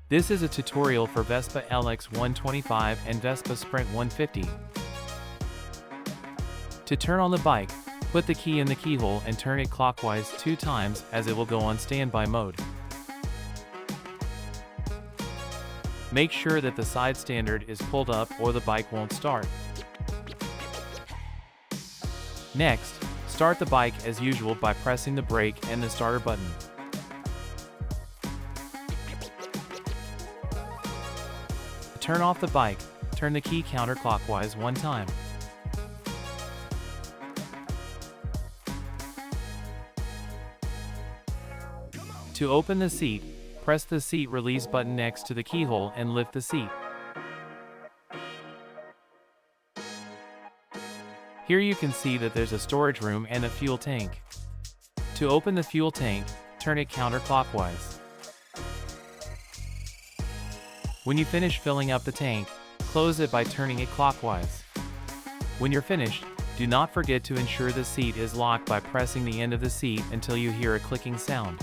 This is a tutorial for Vespa LX 125 and Vespa Sprint 150. To turn on the bike, put the key in the keyhole and turn it clockwise 2 times as it will go on standby mode. Make sure that the side standard is pulled up or the bike won't start. Next, start the bike as usual by pressing the brake and the starter button. To turn off the bike, turn the key counterclockwise 1 time. To open the seat, press the seat release button next to the keyhole and lift the seat. Here you can see that there's a storage room and a fuel tank. To open the fuel tank, turn it counterclockwise. When you finish filling up the tank, close it by turning it clockwise. When you're finished, do not forget to ensure the seat is locked by pressing the end of the seat until you hear a clicking sound.